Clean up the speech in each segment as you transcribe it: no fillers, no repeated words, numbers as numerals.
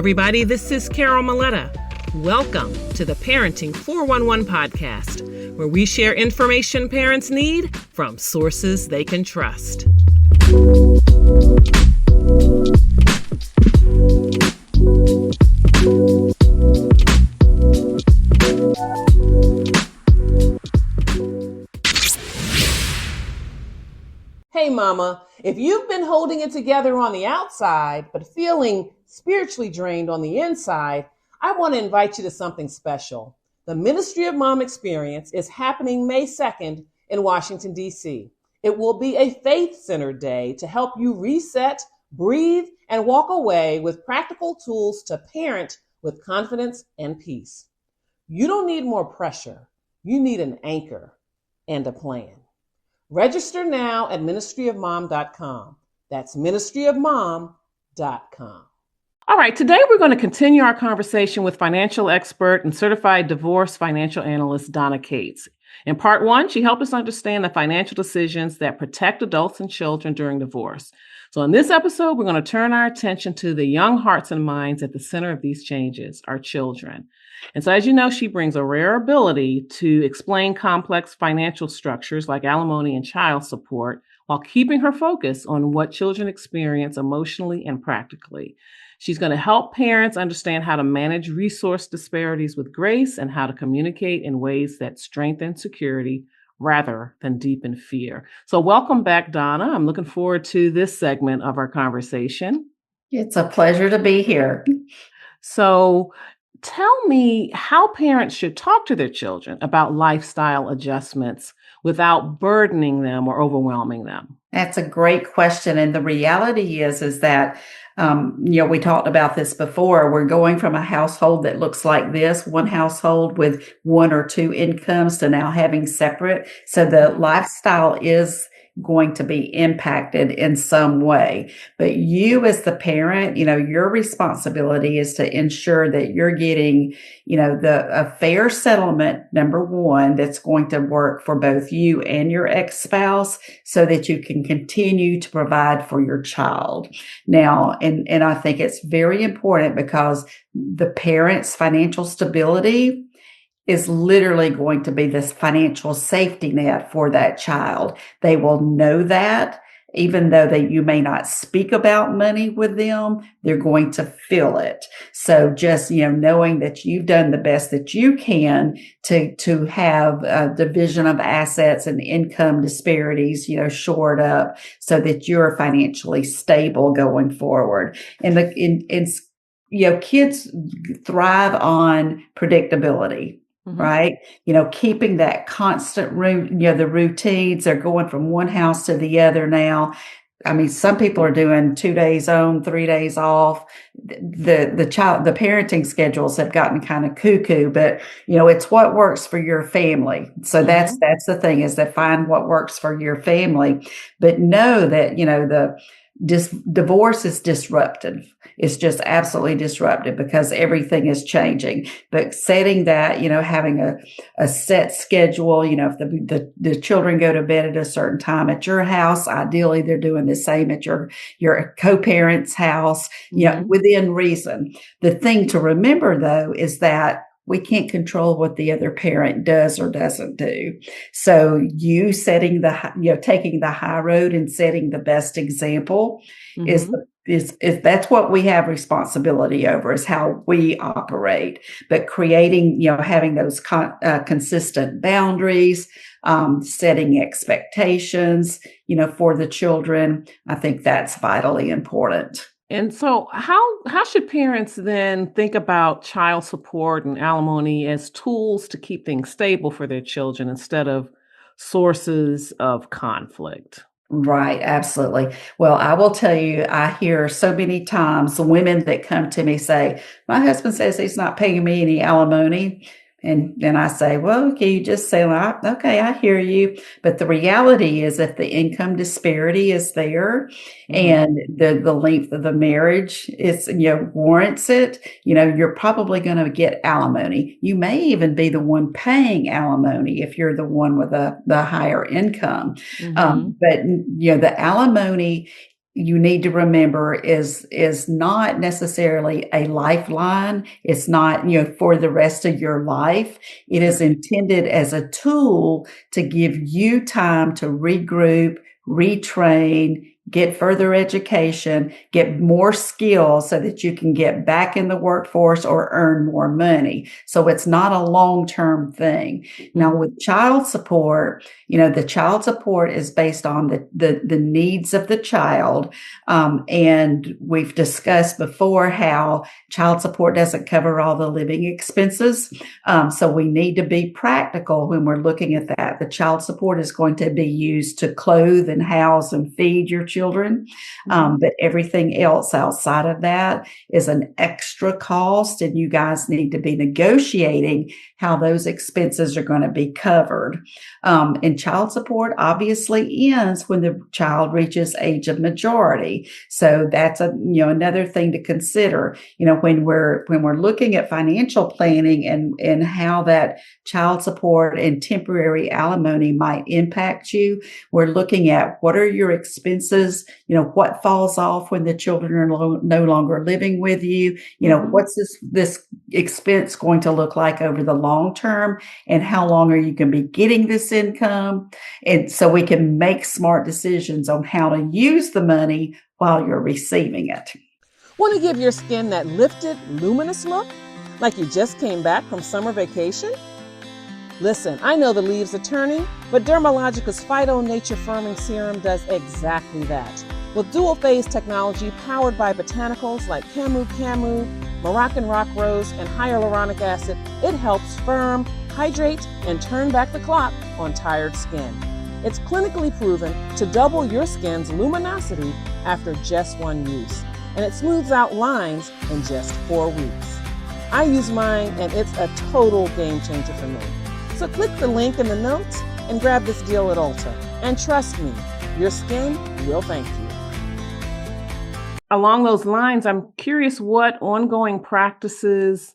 everybody. This is Carol Maletta. Welcome to the Parenting 411 podcast, where we share information parents need from sources they can trust. Hey, Mama, if you've been holding it together on the outside, but feeling spiritually drained on the inside, I want to invite you to something special. The Ministry of Mom Experience is happening May 2nd in Washington, D.C. It will be a faith-centered day to help you reset, breathe, and walk away with practical tools to parent with confidence and peace. You don't need more pressure. You need an anchor and a plan. Register now at ministryofmom.com. That's ministryofmom.com. All right, today we're going to continue our conversation with financial expert and certified divorce financial analyst Donna Cates. In part one, she helped us understand the financial decisions that protect adults and children during divorce. So in this episode, we're going to turn our attention to the young hearts and minds at the center of these changes, our children. And so, as you know, she brings a rare ability to explain complex financial structures like alimony and child support while keeping her focus on what children experience emotionally and practically. She's going to help parents understand how to manage resource disparities with grace and how to communicate in ways that strengthen security rather than deepen fear. So welcome back, Donna. I'm looking forward to this segment of our conversation. It's a pleasure to be here. So tell me how parents should talk to their children about lifestyle adjustments without burdening them or overwhelming them. That's a great question. And the reality is that, we talked about this before. We're going from a household that looks like this, one household with one or two incomes, to now having separate. So the lifestyle is going to be impacted in some way. But you as the parent, your responsibility is to ensure that you're getting, a fair settlement, number one, that's going to work for both you and your ex-spouse so that you can continue to provide for your child. Now, and I think it's very important because the parent's financial stability is literally going to be this financial safety net for that child. They will know that even though you may not speak about money with them, they're going to feel it. So just, knowing that you've done the best that you can to have a division of assets and income disparities, shored up so that you're financially stable going forward. And kids thrive on predictability. Mm-hmm. Right. Keeping that constant the routines, they're going from one house to the other now. I mean, some people are doing 2 days on, 3 days off. The parenting schedules have gotten kind of cuckoo, but it's what works for your family. So mm-hmm. that's the thing, is to find what works for your family, but know that, divorce is disruptive. It's just absolutely disruptive because everything is changing. But setting that, having a set schedule, if the children go to bed at a certain time at your house, ideally they're doing the same at your co-parent's house, mm-hmm. Within reason. The thing to remember, though, is that we can't control what the other parent does or doesn't do. So you taking the high road and setting the best example mm-hmm. is that's what we have responsibility over, is how we operate. But creating, having those consistent boundaries, setting expectations, for the children, I think that's vitally important. And so how should parents then think about child support and alimony as tools to keep things stable for their children instead of sources of conflict? Right, absolutely. Well, I will tell you, I hear so many times the women that come to me say, my husband says he's not paying me any alimony. And then I say, well, can you just say, okay, I hear you. But the reality is, if the income disparity is there mm-hmm. and the length of the marriage is, warrants it, you're probably going to get alimony. You may even be the one paying alimony if you're the one with the higher income. Mm-hmm. But the alimony you need to remember is not necessarily a lifeline. It's not, for the rest of your life. It is intended as a tool to give you time to regroup, retrain, get further education, get more skills so that you can get back in the workforce or earn more money. So it's not a long-term thing. Now with child support, the child support is based on the needs of the child. And we've discussed before how child support doesn't cover all the living expenses. So we need to be practical when we're looking at that. The child support is going to be used to clothe and house and feed your children. But everything else outside of that is an extra cost, and you guys need to be negotiating how those expenses are going to be covered. And child support obviously ends when the child reaches age of majority. So that's another thing to consider. When we're looking at financial planning and how that child support and temporary alimony might impact you, we're looking at what are your expenses, what falls off when the children are no longer living with you, what's this expense going to look like over the long term, and how long are you going to be getting this income? And so we can make smart decisions on how to use the money while you're receiving it. Want to give your skin that lifted, luminous look, like you just came back from summer vacation? Listen, I know the leaves are turning, but Dermalogica's Phyto Nature Firming Serum does exactly that. With dual-phase technology powered by botanicals like camu, Moroccan rock rose, and hyaluronic acid, it helps firm, hydrate, and turn back the clock on tired skin. It's clinically proven to double your skin's luminosity after just one use, and it smooths out lines in just 4 weeks. I use mine, and it's a total game changer for me. So click the link in the notes and grab this deal at Ulta. And trust me, your skin will thank you. Along those lines, I'm curious, what ongoing practices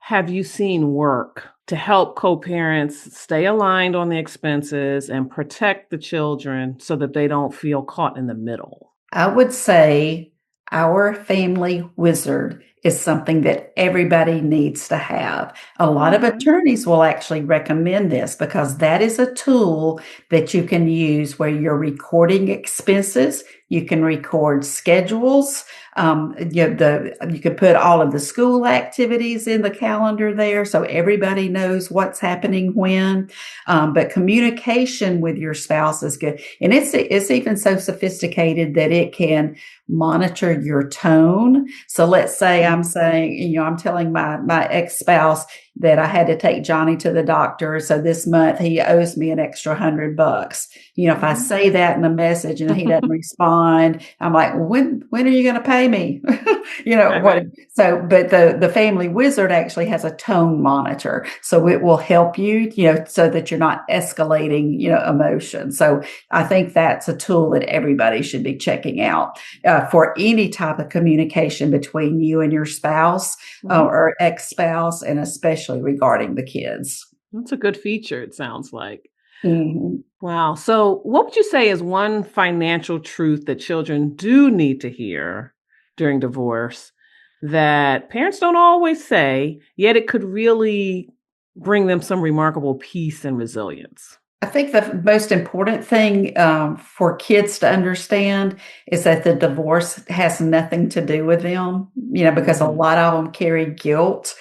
have you seen work to help co-parents stay aligned on the expenses and protect the children so that they don't feel caught in the middle? I would say our family wizard is something that everybody needs to have. A lot of attorneys will actually recommend this because that is a tool that you can use where you're recording expenses. You can record schedules. You can put all of the school activities in the calendar there so everybody knows what's happening when. But communication with your spouse is good. And it's even so sophisticated that it can monitor your tone. So let's say I'm saying, I'm telling my ex-spouse that I had to take Johnny to the doctor. So this month he owes me an extra $100. If I say that in the message and he doesn't respond, I'm like, when are you going to pay me? What? So, but the family wizard actually has a tone monitor. So it will help you, so that you're not escalating, emotion. So I think that's a tool that everybody should be checking out for any type of communication between you and your spouse or ex-spouse, and especially regarding the kids. That's a good feature, it sounds like. Mm-hmm. Wow. So what would you say is one financial truth that children do need to hear during divorce that parents don't always say, yet it could really bring them some remarkable peace and resilience? I think the most important thing for kids to understand is that the divorce has nothing to do with them, because a lot of them carry guilt,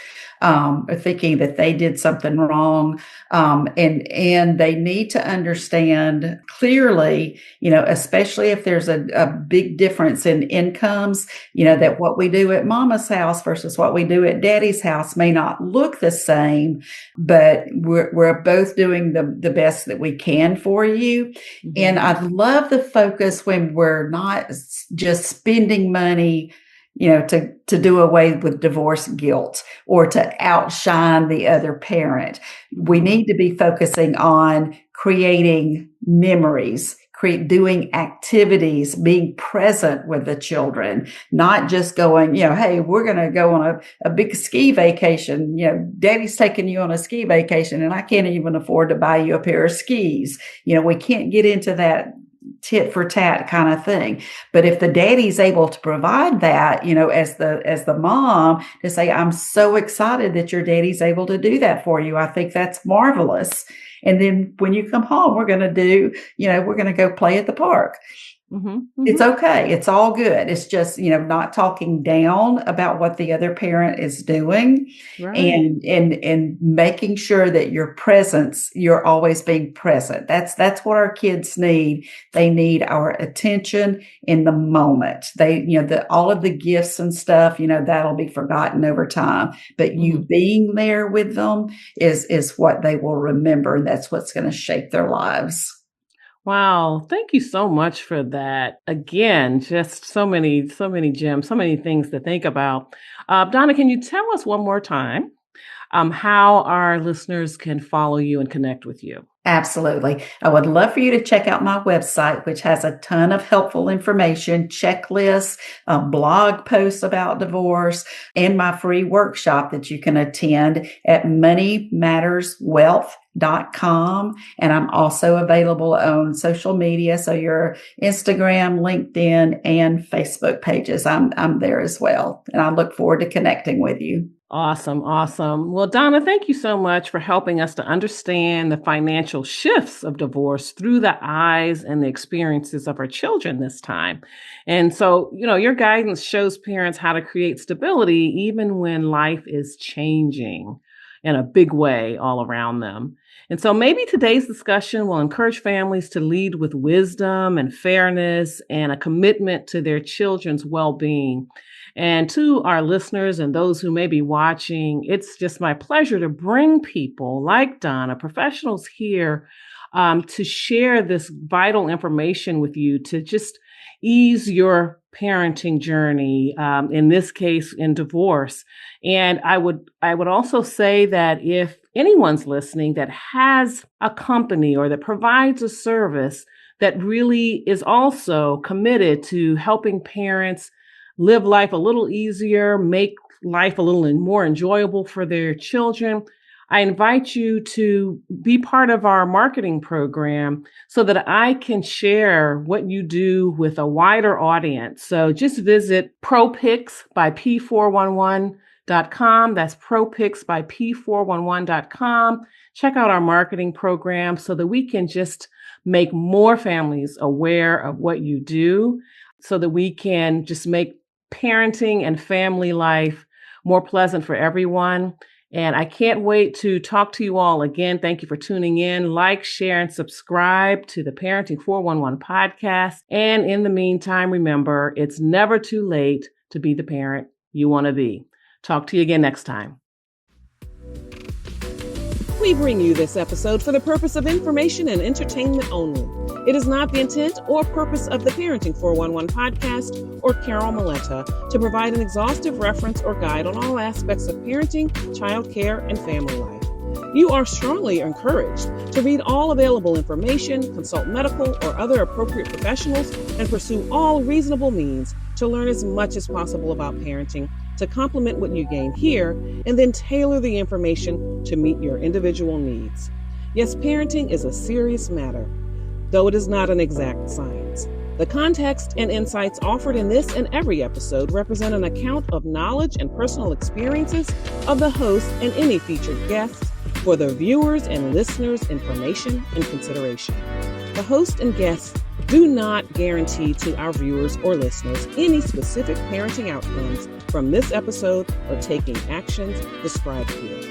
thinking that they did something wrong. And they need to understand clearly, especially if there's a big difference in incomes, that what we do at mama's house versus what we do at daddy's house may not look the same, but we're both doing the best that we can for you. Mm-hmm. And I love the focus when we're not just spending money, to do away with divorce guilt or to outshine the other parent. We need to be focusing on creating memories, doing activities, being present with the children, not just going, hey, we're going to go on a big ski vacation. Daddy's taking you on a ski vacation and I can't even afford to buy you a pair of skis. We can't get into that tit for tat kind of thing. But if the daddy's able to provide that, as the mom, to say, I'm so excited that your daddy's able to do that for you. I think that's marvelous. And then when you come home, we're going to go play at the park. It's okay. It's all good. It's just, not talking down about what the other parent is doing, Right. and making sure that you're always being present. That's what our kids need. They need our attention in the moment. All of the gifts and stuff, that'll be forgotten over time, but you being there with them is what they will remember. And that's what's going to shape their lives. Wow, thank you so much for that. Again, just so many gems, so many things to think about. Donna, can you tell us one more time how our listeners can follow you and connect with you? Absolutely. I would love for you to check out my website, which has a ton of helpful information, checklists, blog posts about divorce, and my free workshop that you can attend at moneymatterswealth.com. And I'm also available on social media. So your Instagram, LinkedIn, and Facebook pages. I'm there as well. And I look forward to connecting with you. Awesome, awesome. Well, Donna, thank you so much for helping us to understand the financial shifts of divorce through the eyes and the experiences of our children this time. And so, your guidance shows parents how to create stability even when life is changing in a big way all around them. And so maybe today's discussion will encourage families to lead with wisdom and fairness and a commitment to their children's well-being. And to our listeners and those who may be watching, it's just my pleasure to bring people like Donna, professionals here, to share this vital information with you to just ease your parenting journey, in this case, in divorce. And I would also say that if anyone's listening that has a company or that provides a service that really is also committed to helping parents live life a little easier, make life a little more enjoyable for their children, I invite you to be part of our marketing program so that I can share what you do with a wider audience. So just visit ProPix by P411.com. That's ProPix by P411.com. Check out our marketing program so that we can just make more families aware of what you do, so that we can just make parenting and family life more pleasant for everyone. And I can't wait to talk to you all again. Thank you for tuning in. Like, share, and subscribe to the Parenting 411 podcast. And in the meantime, remember, it's never too late to be the parent you want to be. Talk to you again next time. We bring you this episode for the purpose of information and entertainment only. It is not the intent or purpose of the Parenting 411 podcast or Carol Maletta to provide an exhaustive reference or guide on all aspects of parenting, childcare, and family life. You are strongly encouraged to read all available information, consult medical or other appropriate professionals, and pursue all reasonable means to learn as much as possible about parenting, to complement what you gain here, and then tailor the information to meet your individual needs. Yes, parenting is a serious matter, though it is not an exact science. The context and insights offered in this and every episode represent an account of knowledge and personal experiences of the host and any featured guests for the viewers' and listeners' information and consideration. The host and guests do not guarantee to our viewers or listeners any specific parenting outcomes from this episode or taking actions described here.